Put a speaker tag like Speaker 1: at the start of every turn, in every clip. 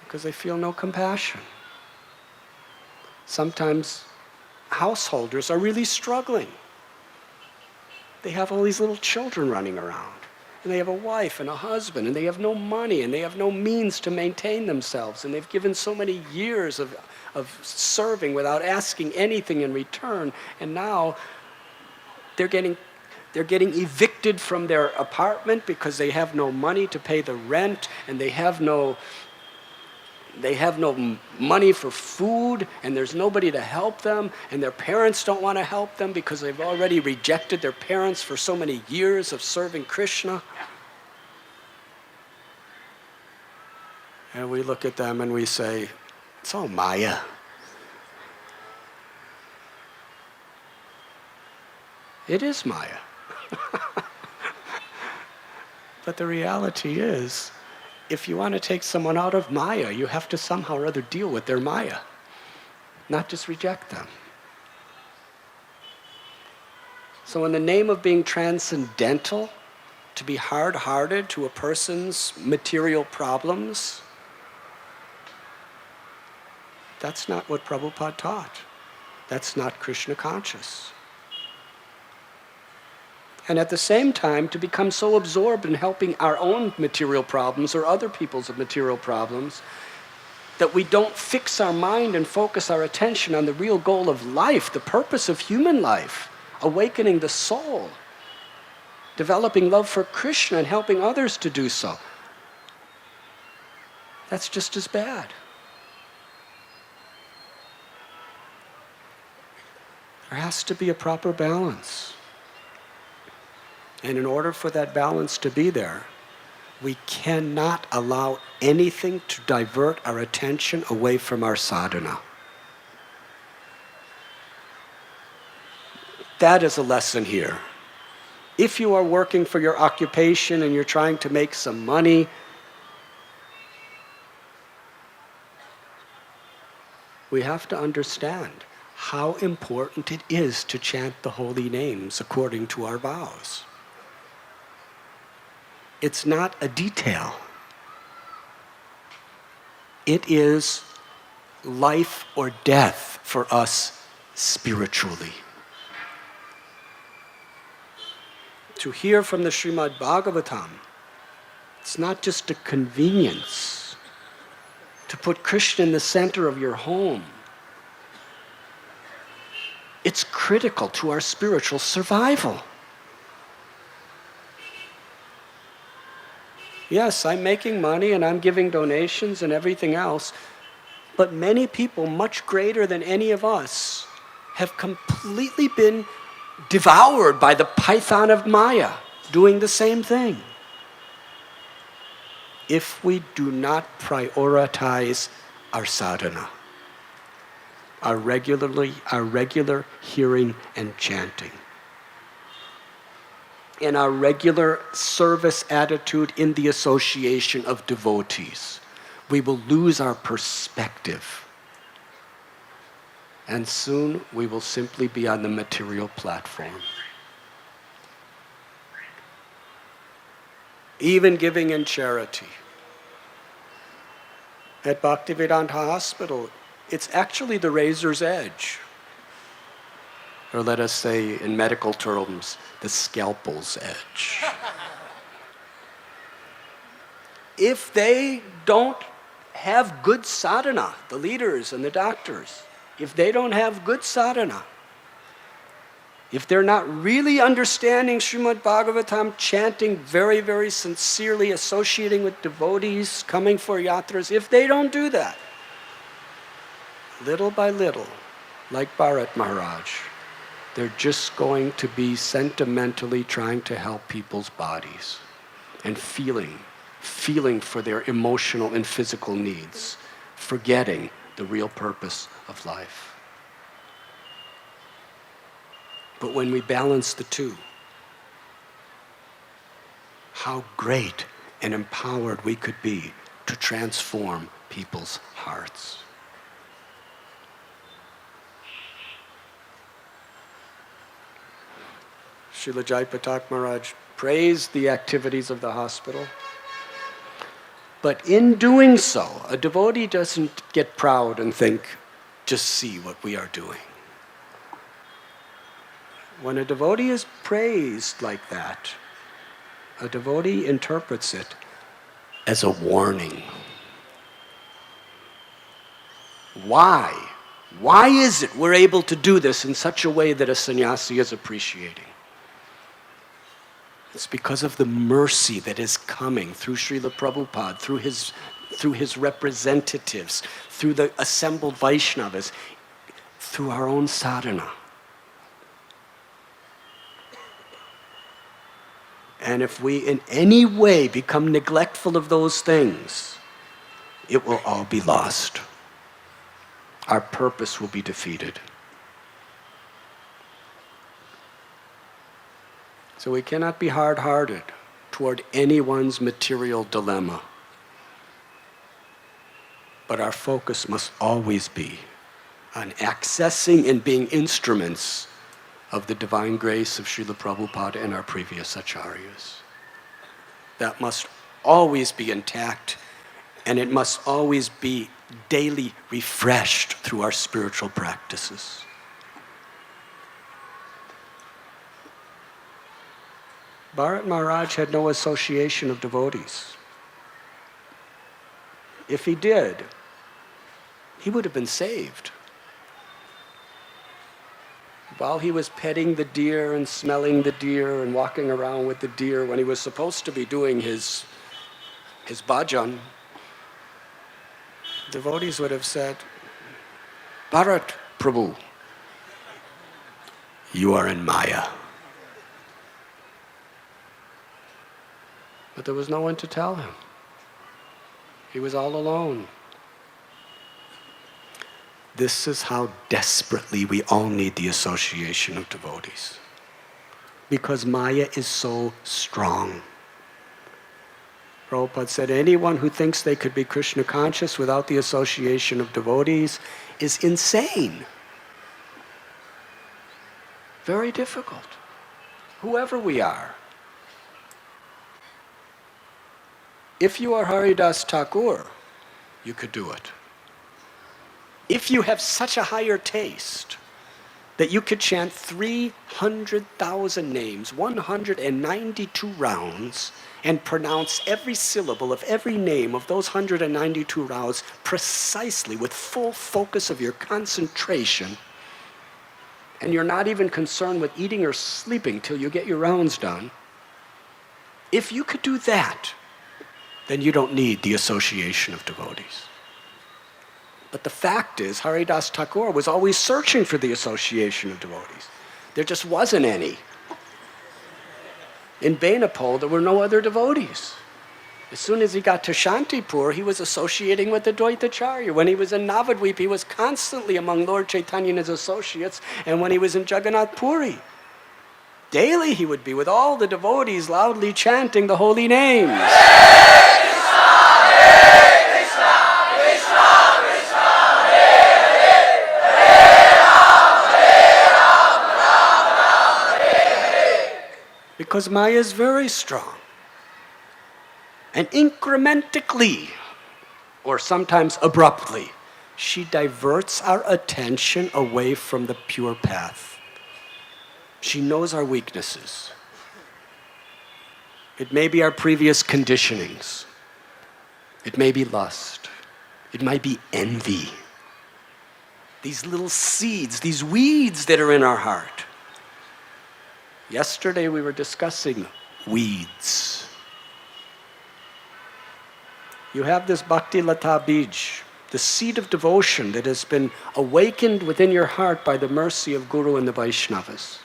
Speaker 1: because they feel no compassion. Sometimes householders are really struggling. They have all these little children running around, and they have a wife and a husband, and they have no money, and they have no means to maintain themselves, and they've given so many years of serving without asking anything in return, and now they're getting evicted from their apartment because they have no money to pay the rent, and they have no money for food, and there's nobody to help them, and their parents don't want to help them because they've already rejected their parents for so many years of serving Krishna. And we look at them and we say, it's all Maya. It is Maya. But the reality is, if you want to take someone out of Maya, you have to somehow or other deal with their Maya, not just reject them. So in the name of being transcendental, to be hard-hearted to a person's material problems, that's not what Prabhupada taught. That's not Krishna conscious. And at the same time, to become so absorbed in helping our own material problems or other people's material problems that we don't fix our mind and focus our attention on the real goal of life, the purpose of human life, awakening the soul, developing love for Krishna and helping others to do so. That's just as bad. There has to be a proper balance. And in order for that balance to be there, we cannot allow anything to divert our attention away from our sadhana. That is a lesson here. If you are working for your occupation and you're trying to make some money, we have to understand how important it is to chant the holy names according to our vows. It's not a detail. It is life or death for us spiritually. To hear from the Srimad Bhagavatam, it's not just a convenience to put Krishna in the center of your home. It's critical to our spiritual survival. Yes, I'm making money and I'm giving donations and everything else, but many people, much greater than any of us, have completely been devoured by the python of Maya, doing the same thing. If we do not prioritize our sadhana, our regular hearing and chanting, and our regular service attitude in the association of devotees, we will lose our perspective. And soon we will simply be on the material platform. Even giving in charity. At Bhaktivedanta Hospital, it's actually the razor's edge. Or let us say, in medical terms, the scalpel's edge. If they don't have good sadhana, the leaders and the doctors, if they don't have good sadhana, if they're not really understanding Srimad Bhagavatam, chanting very, very sincerely, associating with devotees, coming for yatras, if they don't do that, little by little, like Bharat Maharaj, they're just going to be sentimentally trying to help people's bodies and feeling for their emotional and physical needs, forgetting the real purpose of life. But when we balance the two, how great and empowered we could be to transform people's hearts. Srila Jai Patak Maharaj praised the activities of the hospital. But in doing so, a devotee doesn't get proud and think, just see what we are doing. When a devotee is praised like that, a devotee interprets it as a warning. Why? Why is it we're able to do this in such a way that a sannyasi is appreciating? It's because of the mercy that is coming through Srila Prabhupada, through his representatives, through the assembled Vaishnavas, through our own sadhana. And if we in any way become neglectful of those things, it will all be lost. Our purpose will be defeated. So we cannot be hard-hearted toward anyone's material dilemma. But our focus must always be on accessing and being instruments of the divine grace of Srila Prabhupada and our previous acharyas. That must always be intact, and it must always be daily refreshed through our spiritual practices. Bharat Maharaj had no association of devotees. If he did, he would have been saved. While he was petting the deer and smelling the deer and walking around with the deer when he was supposed to be doing his bhajan, devotees would have said, Bharat Prabhu, you are in Maya. But there was no one to tell him. He was all alone. This is how desperately we all need the association of devotees. Because Maya is so strong. Prabhupada said, anyone who thinks they could be Krishna conscious without the association of devotees is insane. Very difficult. Whoever we are. If you are Haridas Thakur, you could do it. If you have such a higher taste that you could chant 300,000 names, 192 rounds, and pronounce every syllable of every name of those 192 rounds precisely with full focus of your concentration, and you're not even concerned with eating or sleeping till you get your rounds done, if you could do that, then you don't need the association of devotees. But the fact is, Haridas Thakur was always searching for the association of devotees. There just wasn't any. In Benapol, there were no other devotees. As soon as he got to Shantipur, he was associating with the Dvaitacharya. When he was in Navadvip, he was constantly among Lord Chaitanya and his associates. And when he was in Jagannath Puri, daily he would be with all the devotees loudly chanting the holy names. Because Maya is very strong. And incrementally, or sometimes abruptly, she diverts our attention away from the pure path. She knows our weaknesses. It may be our previous conditionings. It may be lust. It might be envy. These little seeds, these weeds that are in our heart. Yesterday we were discussing weeds. You have this Bhakti Lata Bij, the seed of devotion that has been awakened within your heart by the mercy of Guru and the Vaishnavas.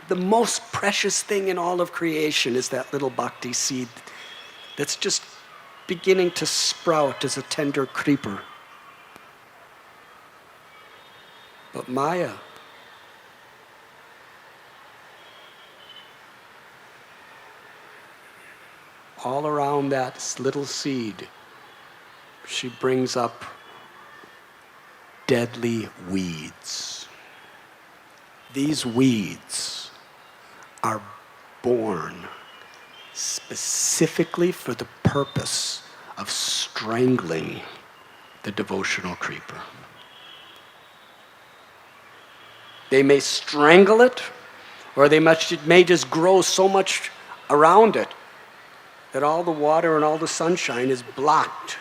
Speaker 1: The most precious thing in all of creation is that little bhakti seed that's just beginning to sprout as a tender creeper. But Maya, all around that little seed, she brings up deadly weeds. These weeds are born specifically for the purpose of strangling the devotional creeper. They may strangle it, or it may just grow so much around it that all the water and all the sunshine is blocked,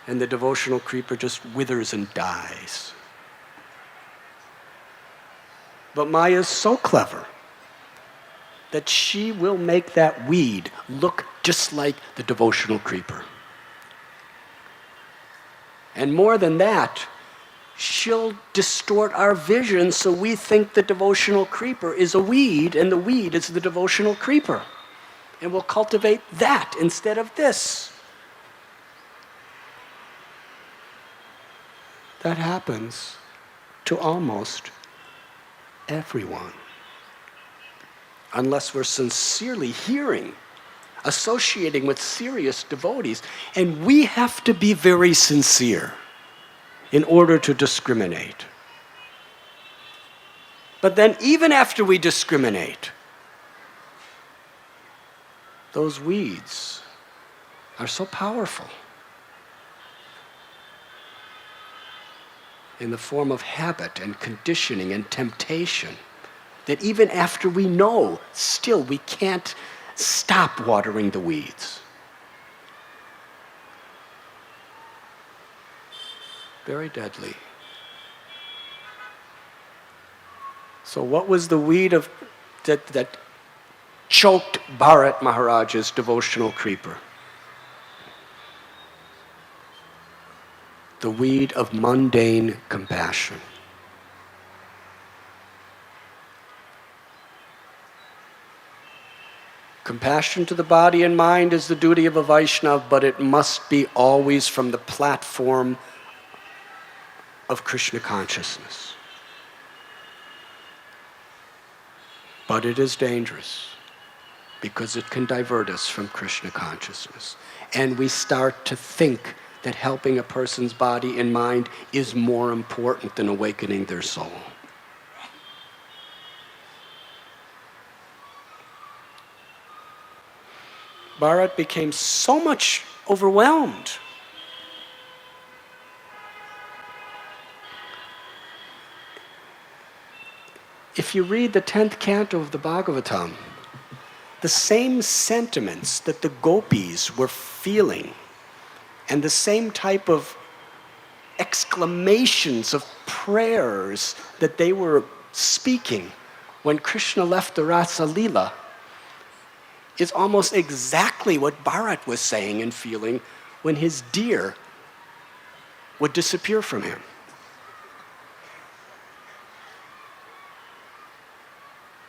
Speaker 1: and the devotional creeper just withers and dies. But Maya is so clever that she will make that weed look just like the devotional creeper. And more than that, she'll distort our vision so we think the devotional creeper is a weed and the weed is the devotional creeper. And we'll cultivate that instead of this. That happens to almost everyone. Unless we're sincerely hearing, associating with serious devotees. And we have to be very sincere in order to discriminate. But then even after we discriminate, those weeds are so powerful in the form of habit and conditioning and temptation that even after we know, still we can't stop watering the weeds. Very deadly. So what was the weed that choked Bharat Maharaj's devotional creeper? The weed of mundane compassion. Compassion to the body and mind is the duty of a Vaishnava, but it must be always from the platform of Krishna consciousness. But it is dangerous because it can divert us from Krishna consciousness. And we start to think that helping a person's body and mind is more important than awakening their soul. Bharat became so much overwhelmed. If you read the 10th canto of the Bhagavatam, the same sentiments that the gopis were feeling and the same type of exclamations of prayers that they were speaking when Krishna left the Rasa Leela is almost exactly what Bharat was saying and feeling when his deer would disappear from him.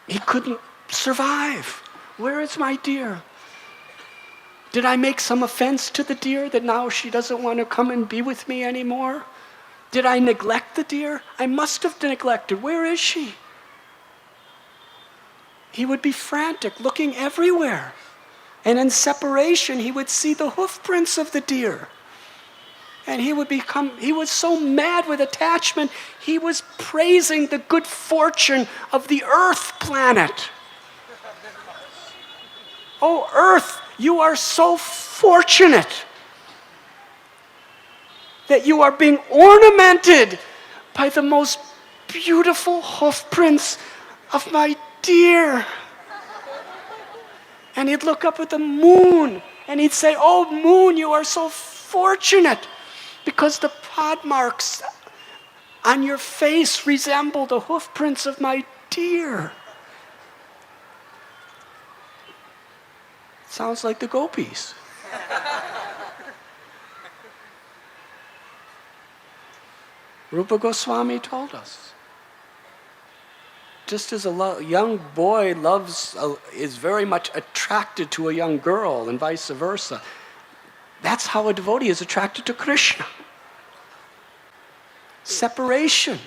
Speaker 1: He couldn't survive. Where is my deer? Did I make some offense to the deer that now she doesn't want to come and be with me anymore? Did I neglect the deer? I must have neglected. Where is she? He would be frantic, looking everywhere. And in separation, he would see the hoof prints of the deer. And he was so mad with attachment, he was praising the good fortune of the Earth planet. Oh, Earth, you are so fortunate that you are being ornamented by the most beautiful hoof prints of my deer. And he'd look up at the moon and he'd say, oh, moon, you are so fortunate because the pod marks on your face resemble the hoof prints of my deer. Sounds like the gopis. Rupa Goswami told us. Just as a young boy is very much attracted to a young girl and vice versa, that's how a devotee is attracted to Krishna. Separation.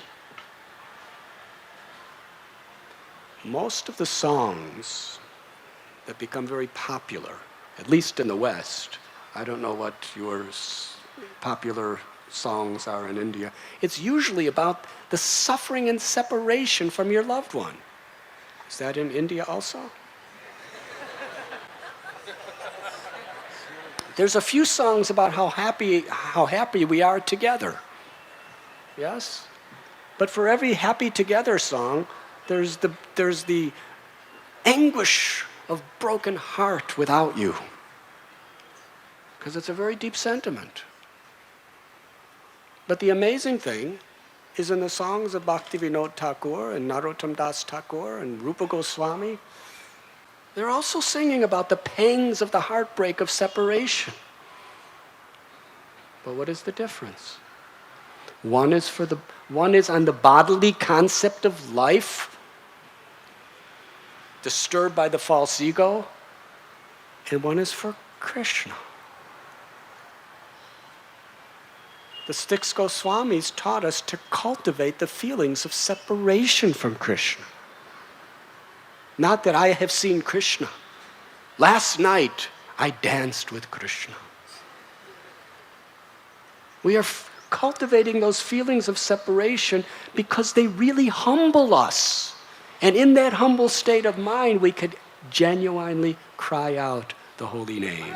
Speaker 1: Most of the songs that become very popular, at least in the West, I don't know what your popular songs are in India, it's usually about the suffering and separation from your loved one. Is that in India also? There's a few songs about how happy we are together. Yes? But for every happy together song, there's the anguish of broken heart without you. Because it's a very deep sentiment. But the amazing thing is in the songs of Bhaktivinoda Thakur and Narottam Das Thakur and Rupa Goswami, they're also singing about the pangs of the heartbreak of separation. But what is the difference? One is on the bodily concept of life, disturbed by the false ego, and one is for Krishna. The Styx Goswamis taught us to cultivate the feelings of separation from Krishna. Not that I have seen Krishna. Last night, I danced with Krishna. We are cultivating those feelings of separation because they really humble us. And in that humble state of mind, we could genuinely cry out the holy name.